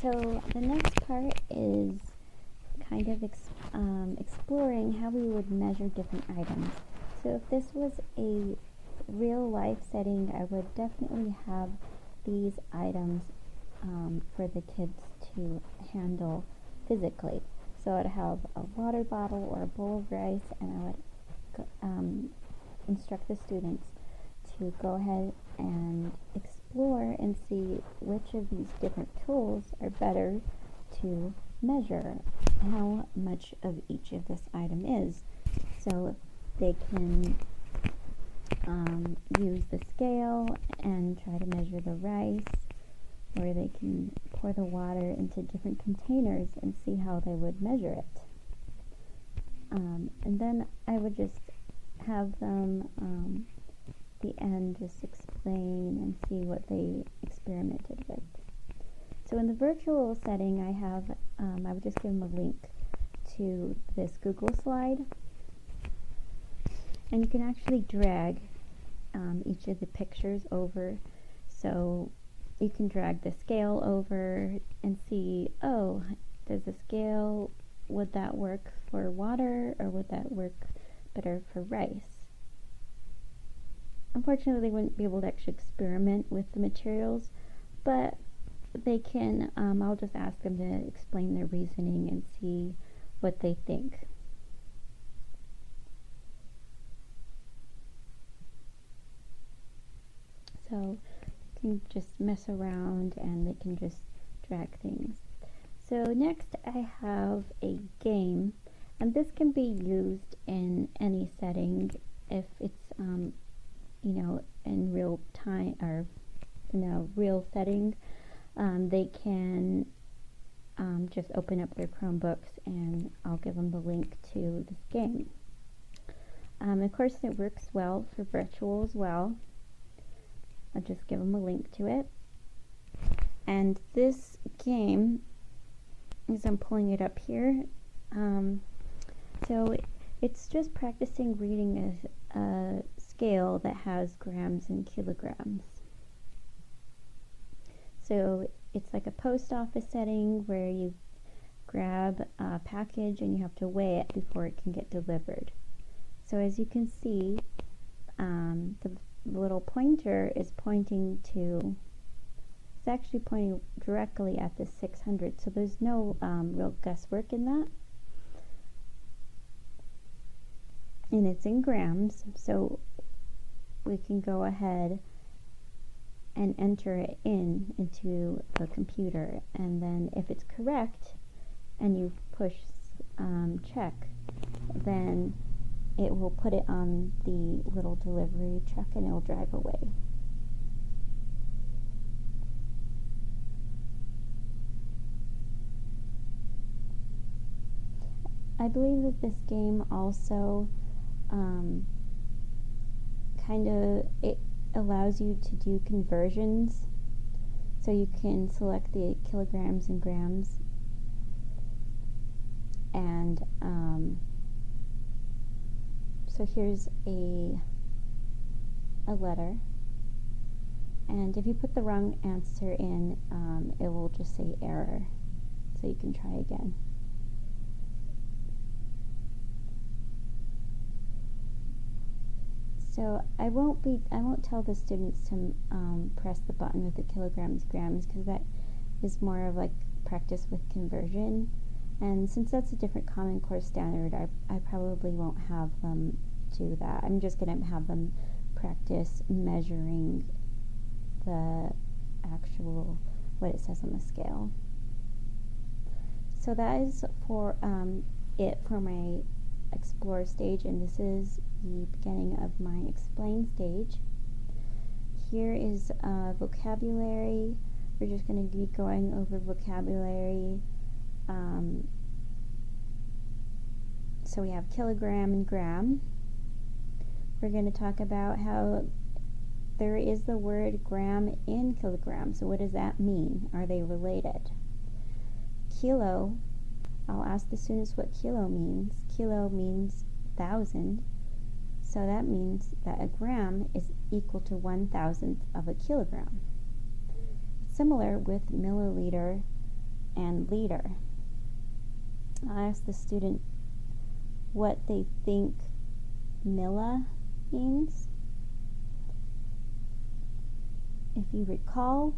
So the next part is kind of exploring how we would measure different items. So if this was a real life setting, I would definitely have these items for the kids to handle physically. So I'd have a water bottle or a bowl of rice, and I would instruct the students to go ahead and explore and see which of these different tools are better to measure how much of each of this item is. So they can use the scale and try to measure the rice, or they can pour the water into different containers and see how they would measure it. And then I would just have them the end just explain and see what they experimented with. So in the virtual setting, I would just give them a link to this Google slide, and you can actually drag each of the pictures over. So you can drag the scale over and see, oh, does the scale, would that work for water, or would that work better for rice? Unfortunately, they wouldn't be able to actually experiment with the materials, but they can, I'll just ask them to explain their reasoning and see what they think. So you can just mess around and they can just drag things. So next I have a game, and this can be used in any setting if it's in real time or in a real setting. They can just open up their Chromebooks and I'll give them the link to this game. Of course, it works well for virtual as well. I'll just give them a link to it. And this game, as I'm pulling it up here, so it's just practicing reading a scale that has grams and kilograms. So it's like a post office setting where you grab a package and you have to weigh it before it can get delivered. So as you can see, the little pointer is pointing to, it's actually pointing directly at the 600, so there's no real guesswork in that. And it's in grams, so we can go ahead and enter it into the computer, and then if it's correct and you push check, then it will put it on the little delivery truck and it will drive away. I believe that this game also it allows you to do conversions, so you can select the kilograms and grams, and so here's a letter, and if you put the wrong answer in, it will just say error, so you can try again. So I won't tell the students to press the button with the kilograms, grams, because that is more of like practice with conversion. And since that's a different Common Core standard, I probably won't have them do that. I'm just going to have them practice measuring the actual, what it says on the scale. So that is for it for my explore stage, and this is the beginning of my explain stage. Here is vocabulary. We're just going to be going over vocabulary. So we have kilogram and gram. We're going to talk about how there is the word gram in kilogram. So what does that mean? Are they related? Kilo, I'll ask the students what kilo means. Kilo means 1,000. So that means that a gram is equal to 1,000th of a kilogram. Similar with milliliter and liter. I'll ask the student what they think milli means. If you recall,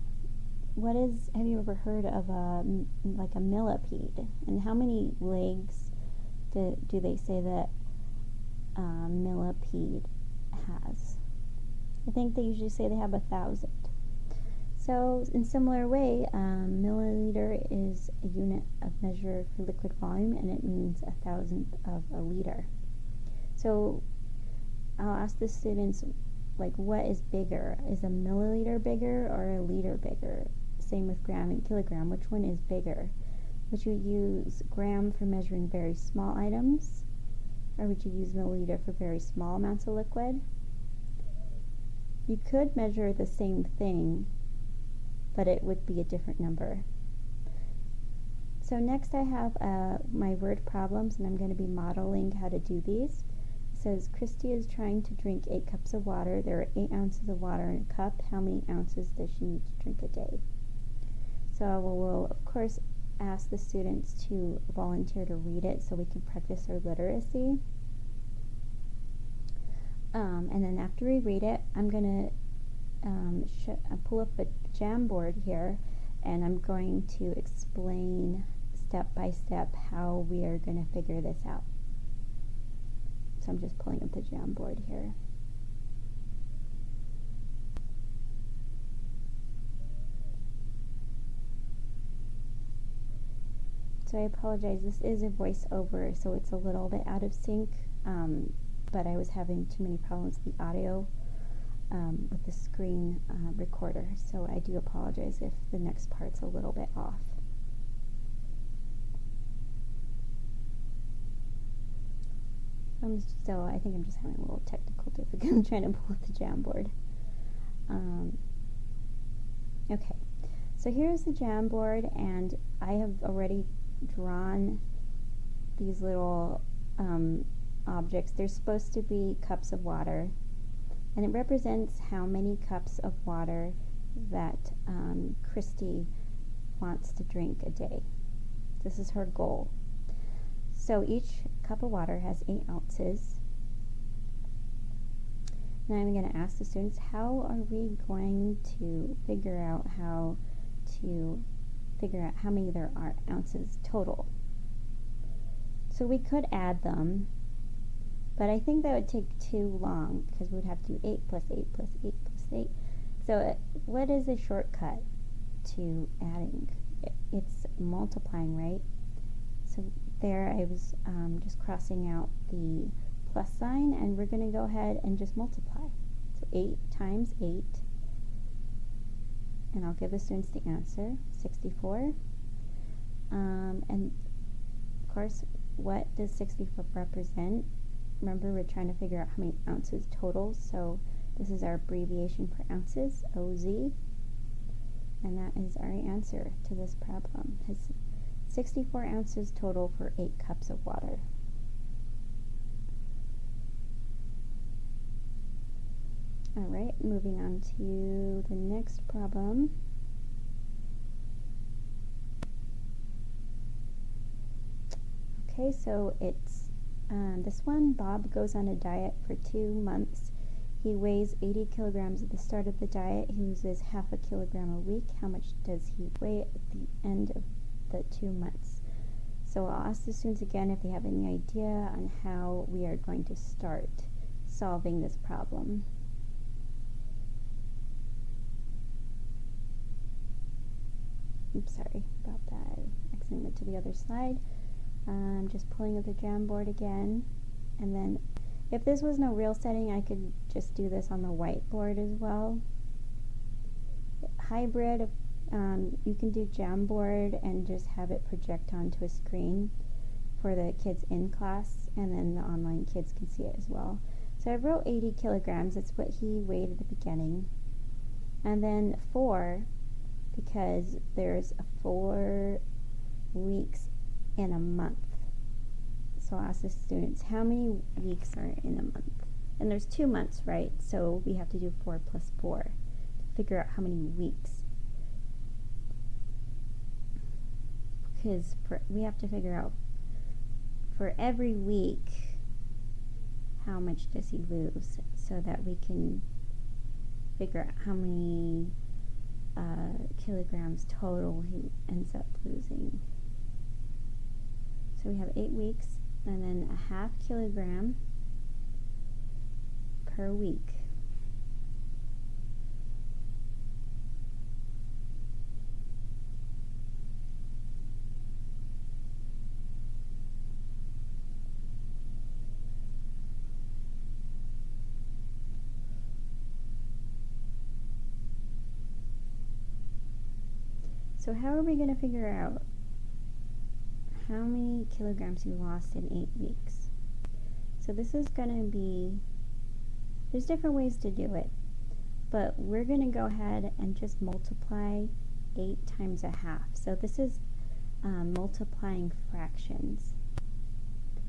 have you ever heard of like a millipede? And how many legs do they say that millipede has? I think they usually say they have 1,000. So in similar way, milliliter is a unit of measure for liquid volume, and it means 1,000th of a liter. So I'll ask the students, like, what is bigger? Is a milliliter bigger or a liter bigger? Same with gram and kilogram. Which one is bigger? Would you use gram for measuring very small items, or would you use milliliter for very small amounts of liquid? You could measure the same thing, but it would be a different number. So next I have my word problems, and I'm going to be modeling how to do these. It says, Christy is trying to drink 8 cups of water. There are 8 ounces of water in a cup. How many ounces does she need to drink a day? So we'll of course ask the students to volunteer to read it so we can practice our literacy. And then after we read it, I'm going to pull up a Jamboard here, and I'm going to explain step by step how we are going to figure this out. So I'm just pulling up the Jamboard here. So I apologize, this is a voiceover, so it's a little bit out of sync, but I was having too many problems with the audio with the screen recorder, so I do apologize if the next part's a little bit off. I think I'm just having a little technical difficulty. I'm trying to pull up the Jamboard. Okay, so here's the Jamboard, and I have already drawn these little objects. They're supposed to be cups of water, and it represents how many cups of water that Christy wants to drink a day. This is her goal. So each cup of water has 8 ounces. Now I'm going to ask the students, how are we going to figure out how many there are ounces total? So we could add them, but I think that would take too long because we would have to do 8 plus 8 plus 8 plus 8. So what is a shortcut to adding? It's multiplying, right? So there I was just crossing out the plus sign, and we're going to go ahead and just multiply. So 8 times 8, and I'll give the students the answer, 64. And of course, what does 64 represent? Remember, we're trying to figure out how many ounces total, so this is our abbreviation for ounces, OZ, and that is our answer to this problem. It's 64 ounces total for 8 cups of water. Alright, moving on to the next problem. Okay, so it's this one. Bob goes on a diet for 2 months. He weighs 80 kilograms at the start of the diet. He loses half a kilogram a week. How much does he weigh at the end of the 2 months? So I'll ask the students again if they have any idea on how we are going to start solving this problem. Oops, sorry about that. I accidentally went to the other slide. I'm just pulling up the Jamboard again, and then if this was no real setting, I could just do this on the whiteboard as well. Hybrid, you can do Jamboard and just have it project onto a screen for the kids in class, and then the online kids can see it as well. So I wrote 80 kilograms, that's what he weighed at the beginning. And then 4, because there's 4 weeks in a month. So I'll ask the students, how many weeks are in a month? And there's 2 months, right? So we have to do 4 plus 4 to figure out how many weeks. because we have to figure out for every week how much does he lose, so that we can figure out how many kilograms total he ends up losing. So we have 8 weeks, and then a half kilogram per week. So how are we going to figure out how many kilograms you lost in 8 weeks? So this is going to be, there's different ways to do it, but we're going to go ahead and just multiply 8 times a half. So this is multiplying fractions,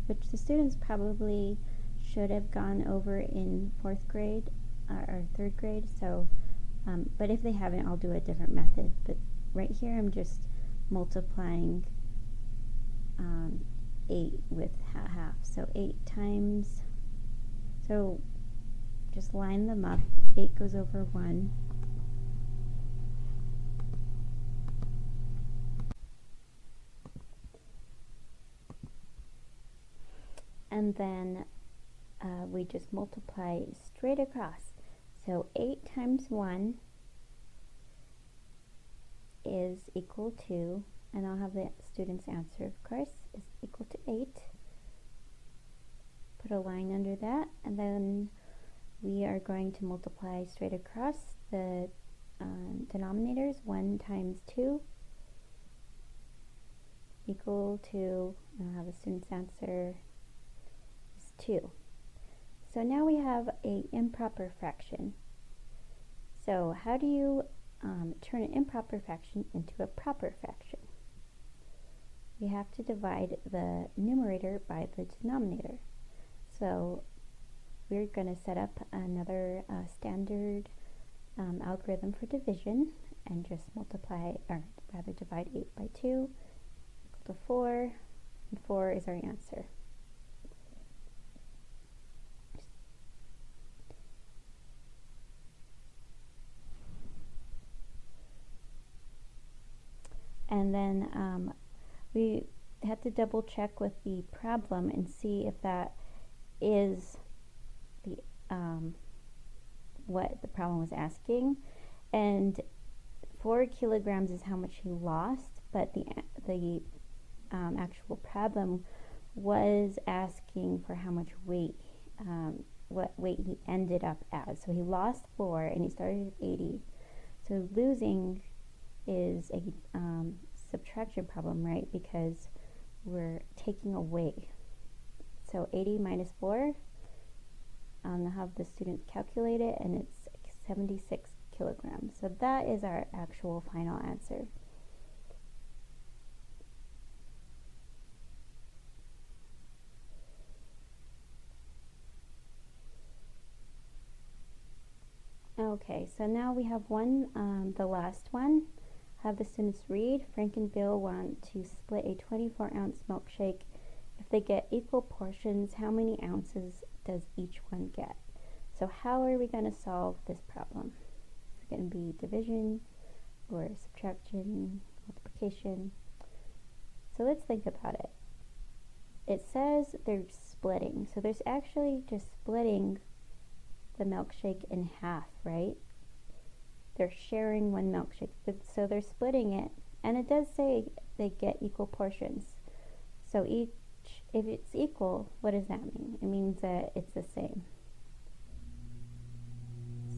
which the students probably should have gone over in 4th grade or 3rd grade. So, but if they haven't, I'll do a different method. But right here, I'm just multiplying 8 with half. So 8 times, so just line them up. 8 goes over 1. And then we just multiply straight across. So 8 times 1 is equal to, and I'll have the student's answer, of course, is equal to 8. Put a line under that, and then we are going to multiply straight across the denominators. 1 times 2 equal to, and I'll have the student's answer is 2. So now we have an improper fraction. So how do you turn an improper fraction into a proper fraction? We have to divide the numerator by the denominator. So we're going to set up another standard algorithm for division and just multiply, or rather divide 8 by 2 equal to 4, and 4 is our answer. And then we have to double check with the problem and see if that is the what the problem was asking. And 4 kilograms is how much he lost, but the actual problem was asking for how much weight, what weight he ended up as. So he lost 4 and he started at 80. So losing is a subtraction problem, right? Because we're taking away. So 80 minus 4, I'll have the students calculate it, and it's 76 kilograms. So that is our actual final answer. Okay, so now we have the last one. Have the students read. Frank and Bill want to split a 24-ounce milkshake. If they get equal portions, how many ounces does each one get? So how are we going to solve this problem? Is it going to be division or subtraction, multiplication? So let's think about it. It says they're splitting. So there's actually just splitting the milkshake in half, right? They're sharing one milkshake, so they're splitting it, and it does say they get equal portions. So each, if it's equal, what does that mean? It means that it's the same.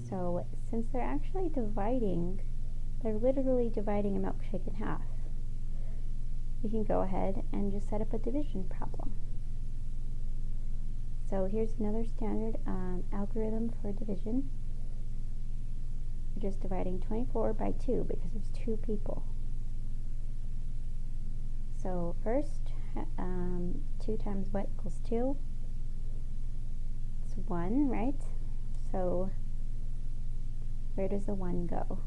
So since they're actually dividing, they're literally dividing a milkshake in half, we can go ahead and just set up a division problem. So here's another standard algorithm for division. We're just dividing 24 by 2 because there's 2 people. So first, 2 times what equals 2? It's 1, right? So where does the 1 go?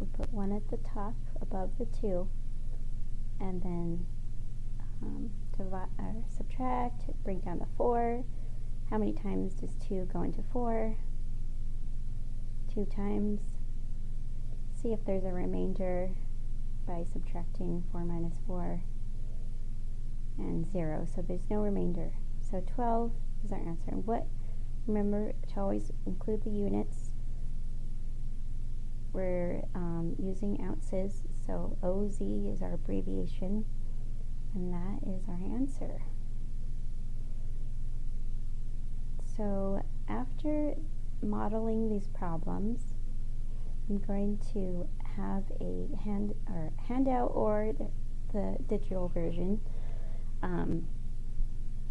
we put 1 at the top above the 2, and then divide or subtract, bring down the 4. How many times does 2 go into 4? 2 times. See if there's a remainder by subtracting 4 minus 4, and 0. So there's no remainder. So 12 is our answer. And remember to always include the units. We're using ounces, so OZ is our abbreviation, and that is our answer. So after modeling these problems, I'm going to have a handout or the digital version.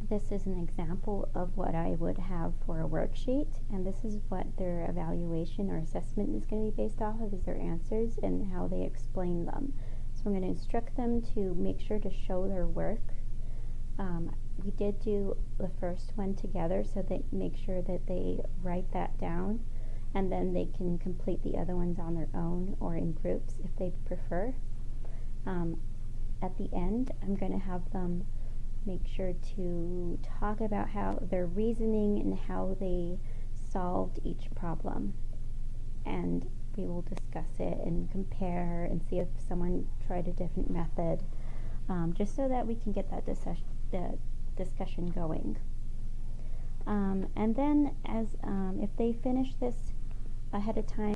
This is an example of what I would have for a worksheet, and this is what their evaluation or assessment is going to be based off of, is their answers and how they explain them. So I'm going to instruct them to make sure to show their work. We did do the first one together, so they make sure that they write that down, and then they can complete the other ones on their own or in groups if they prefer. At the end, I'm going to have them make sure to talk about how their reasoning and how they solved each problem, and we will discuss it and compare and see if someone tried a different method, just so that we can get that discussion going. And then if they finish this ahead of time,